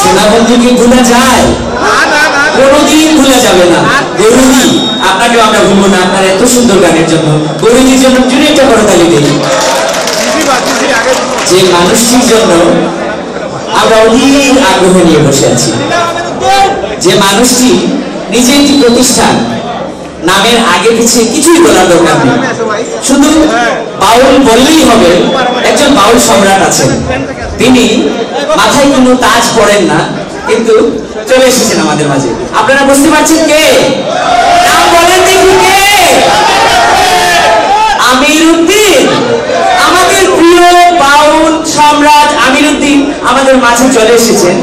সোনা বন্ধুকে ভুলা যায়? কোনোদিন ভুলা যাবে না। গরুজি, আপনাকেও আমরা ভুলবো না আপনার এত সুন্দর গানের জন্য। গরুজির জন্য জুড়ে একটা করতালি দেই। যে মানুষটির জন্য আমরা অধীর আগ্রহ নিয়ে বসে আছি, যে মানুষটি নিজে একটি প্রতিষ্ঠান, নামের আগে পিছিয়ে কিছুই বলার দরকার নেই, শুধু বাউল বললেই হবে। একজন বাউল সম্রাট আছেন, তিনি মাথায় কোনো তাজ পড়েন না, কিন্তু চলে এসেছেন আমাদের মাঝে। আপনারা বুঝতে পারছেন কে? নাম বলেন দেখি কে? আমিরউদ্দিন। আমাদের প্রিয় বাউল সম্রাট আমিরউদ্দিন আমাদের মাঝে চলে এসেছেন।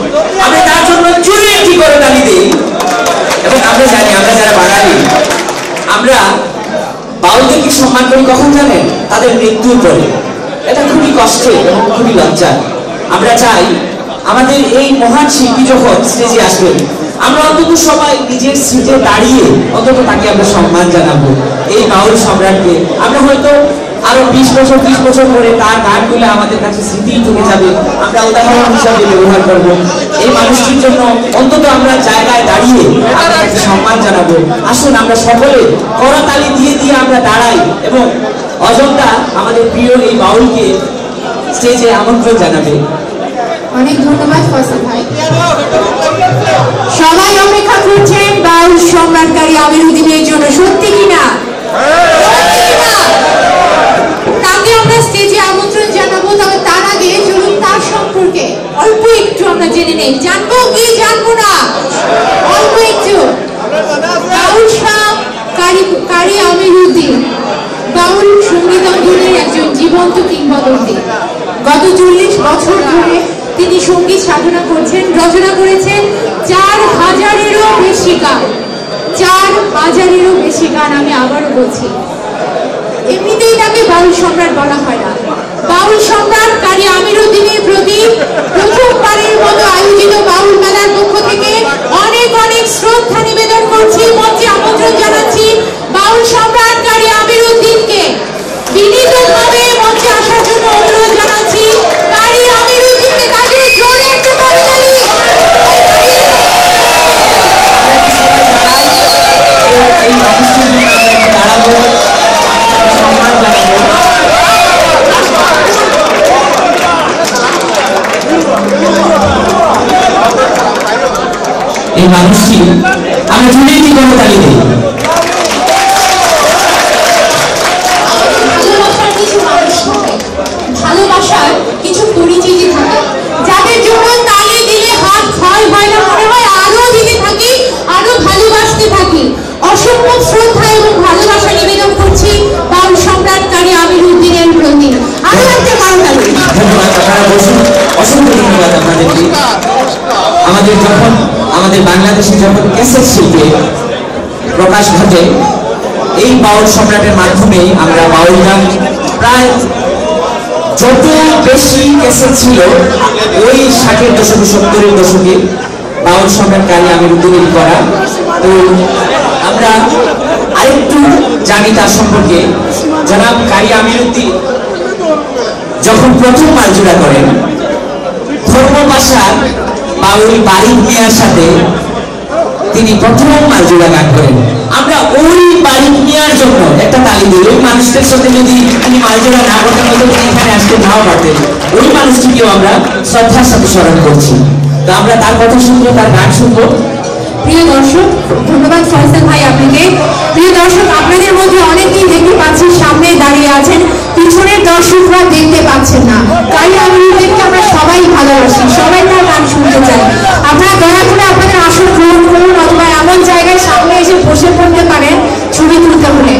আমরা তার জন্য জোরে একটি করতালি দিই। এবং আমরা জানি, আমরা যারা বাঙালি, আমরা বাউলদেরকে সম্মান করি কখন জানেন? তাদের মৃত্যুর পরে। এটা খুবই কষ্টের এবং খুবই লজ্জার। আমরা চাই আমাদের এই মহান শিল্পী যখন স্টেজে আসবেন, আমরা অন্তত সবাই নিজের সিটে দাঁড়িয়ে অন্তত তাকে আমরা সম্মান জানাবো। এই বাউল সম্রাটকে আমরা হয়তো আরো 20 বছর 30 বছর পরে তার গানগুলো আমাদের কাছে স্মৃতি থেকে যাবে, আমরা উদাহরণ হিসাবে ব্যবহার করব। এই মানুষটির জন্য অন্তত আমরা জায়গায় দাঁড়িয়ে আমরা তাকে সম্মান জানাবো। আসুন আমরা সকলে করতালি দিয়ে দিয়ে আমরা দাঁড়াই এবং অজন্তা আমাদের প্রিয় এই বাউলকে স্টেজে আমন্ত্রণ জানাবে। অনেক ধন্যবাদ ফয়সাল ভাই। সবাই অপেক্ষা করছেন বাউল সম্রাটকারী আমিরউদ্দিনের জন্য, সত্যি কিনা? তাকে আমরা স্টেজে আমন্ত্রণ জানাবো। তবে তার আগে চলুন তার সম্পর্কে অল্প একটু আমরা জেনে নেই। জানবো কি জানবো না? অল্প একটু। বাউল কারী আমিরউদ্দিন বাউল সঙ্গীত অঙ্গনের একজন জীবন্ত কিংবদন্তি। গত 40 বছর ধরে তিনি সঙ্গীত সাধনা করছেন, রচনা করেছেন 4000-এরও বেশি গান। 4000-এরও বেশি গান, আমি আবারও বলছি। এমনিতেই তাকে বাউল সম্রাট বলা হয় না। বাউল সম্রাট কারী আমিরউদ্দিনের প্রতি প্রথমবারের মতো আয়োজিত বাউল মেলার পক্ষ থেকে অনেক অনেক শ্রদ্ধা নিবেদন করছি। মঞ্চে আমন্ত্রণ জানাচ্ছি বাউল সম্রাট কারী আমিরউদ্দিনকে। বিনীতভাবে মঞ্চে আসার জন্য অনুরোধ জানাচ্ছি কারী আমিরউদ্দিনকে। তাকে জোরে একটা করতালি। এই মানুষটির জন্য আমরা দাঁড়াবো, সম্মান জানাবো। এই মানুষটি আমরা জুড়ে একটি করতালি দিই। ভালোবাসার কিছু পরিচিতি থাকে, যাদের জন্য তালি দিলে হাত ক্ষয় হয় না, মনে হয় আরো দিতে থাকি, আরো ভালোবাসতে থাকি। অসম্ভব শ্রদ্ধা এবং ভালোবাসা নিবেদন করছি বাউল সম্রাট কারী আমিরউদ্দিনের প্রতি। আরো একটা করতালি। ধন্যবাদ, আপনারা বসুন। অসংখ্য ধন্যবাদ আপনাদেরকে। আমাদের বাংলাদেশে যখন ক্যাসেট শিল্পে প্রকাশ ঘটে, এই বাউল সম্রাটের মাধ্যমে আমরা বাউল গান প্রায় যত বেশি ক্যাসেট ছিল ওই 60-এর দশক 70-এর দশকে বাউল সম্রাট কারী আমিরউদ্দিনের করা। তো আমরা আরেকটু জানি তার সম্পর্কে। জনাব কারী আমিরউদ্দিন যখন প্রথম মালজুড়া করেন, ধর্মপাশার বাউল বারিক মিয়ার সাথে তিনি প্রথম মালজুড়া গান করেন। আমরা ওই বারিক মিয়ার জন্য একটা তালি দিই। ওই মানুষদের সাথে যদি তিনি মালজুড়া না করতেন, হয়তো তিনি এখানে আসতে নাও পারতেন। ওই মানুষটিকেও আমরা শ্রদ্ধার সাথে স্মরণ করছি। তো আমরা তার কথা শুনবো, তার গান শুনবো। প্রিয় দর্শক, ধন্যবাদ ফয়সাল ভাই আপনাকে। প্রিয় দর্শক, আপনাদের মধ্যে অনেকেই দেখতে পাচ্ছি সামনে দাঁড়িয়ে আছেন, পিছনের দর্শকরা দেখতে পাচ্ছেন না। কারী আমিরউদ্দিনকে আমরা সবাই ভালোবাসি, সবাই তার গান শুনতে চাই। আপনারা দয়া করে আপনাদের আসন গ্রহণ করুন, অথবা এমন জায়গায় সামনে এসে বসে পড়তে পারেন ছবি তুলতে হলে।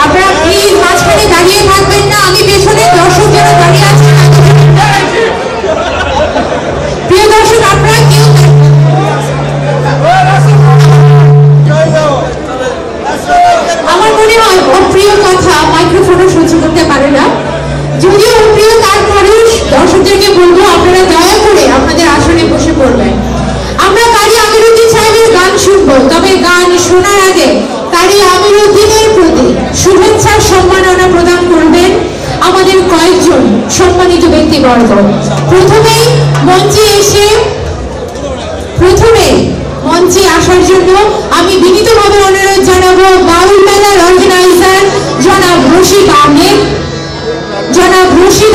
আপনারা প্লিজ মাঝখানে দাঁড়িয়ে থাকবেন না। আমি পেছনের দর্শক যারা দাঁড়িয়ে আছেন, প্রিয় দর্শক, আপনারা কেউ আমার মনে হয় ওর প্রিয় কথা মাইক্রোফোনে সহ্য করতে পারে না। যদিও ওর প্রিয়, তারপরেও দর্শকদেরকে বলবো আপনারা দয়া করে আপনাদের আসনে বসে পড়বেন। আমরা কারী আমিরউদ্দিন সাহেবের গান শুনবো, তবে গান শোনার আগে কারী আমিরউদ্দিনের প্রতি শুভেচ্ছার সম্মাননা প্রদান করবেন আমাদের কয়েকজন সম্মানিত ব্যক্তিবর্গ। প্রথমেই মঞ্চে এসে আমি বিনীতভাবে অনুরোধ জানাবো বাউল মেলার অর্গানাইজার জনাব রশিদ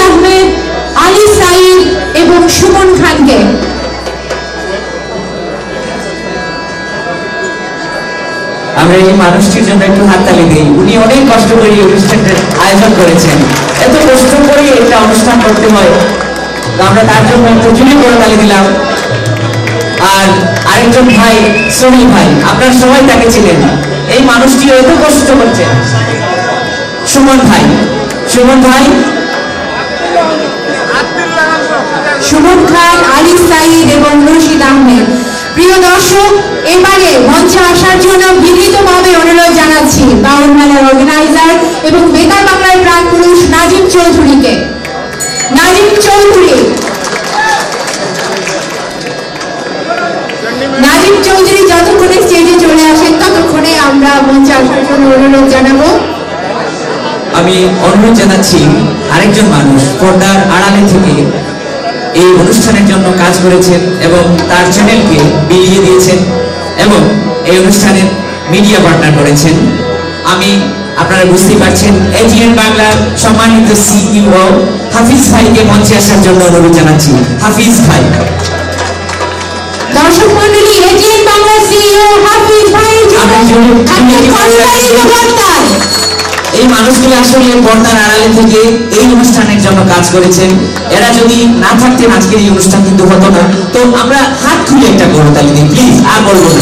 আহমেদ, আলী সাইদ এবং সুমন খানকে। আমরা এই মানুষটির জন্য একটু হাততালি দিই। উনি অনেক কষ্ট করে এই অনুষ্ঠানটার আয়োজন করেছেন। এত কষ্ট করে একটা অনুষ্ঠান করতে হয়, তো আমরা তার জন্য একটু জুড়ে করে তালি দিলাম। আর আরেকজন ভাই সোহেল ভাই, আপনারা সবাই তাকে চিনেন। এই মানুষটি এত কষ্ট করছেন। সুমন ভাই, সুমন খান, আলী সাইদ এবং রশিদ আহমেদ। প্রিয় দর্শক, এবারে মঞ্চে আসার জন্য বিনীতভাবে অনুরোধ জানাচ্ছি বাউল মেলার অর্গানাইজার এবং বেতার বাংলার প্রাণ পুরুষ নাজিম চৌধুরীকে। নাজিম চৌধুরী যতক্ষণে স্টেজে চলে আসেন ততক্ষণে আমরা মঞ্চে আসার জন্য অনুরোধ জানাবো। আমি অনুরোধ জানাচ্ছি আরেকজন মানুষ পর্দার আড়ালে থেকে এই অনুষ্ঠানের জন্য কাজ করেছেন এবং তার চ্যানেলকে বিলিয়ে দিয়েছেন এবং এই অনুষ্ঠানের মিডিয়া পার্টনার করেছেন। আপনারা বুঝতেই পারছেন, এটিএন বাংলার সম্মানিত সিইও হাফিজ ভাইকে মঞ্চে আসার জন্য অনুরোধ জানাচ্ছি। হাফিজ ভাই। দর্শক মন্ডলী, এটিএন বাংলার সিইও হাফিজ ভাই এই মানুষগুলো আসলে পর্দার আড়ালে থেকে এই অনুষ্ঠানের জন্য কাজ করেছেন। এরা যদি না থাকতেন আজকের এই অনুষ্ঠান কিন্তু হতো না। তো আমরা হাত খুলে একটা করতালি দিই প্লিজ, আর বলবো না।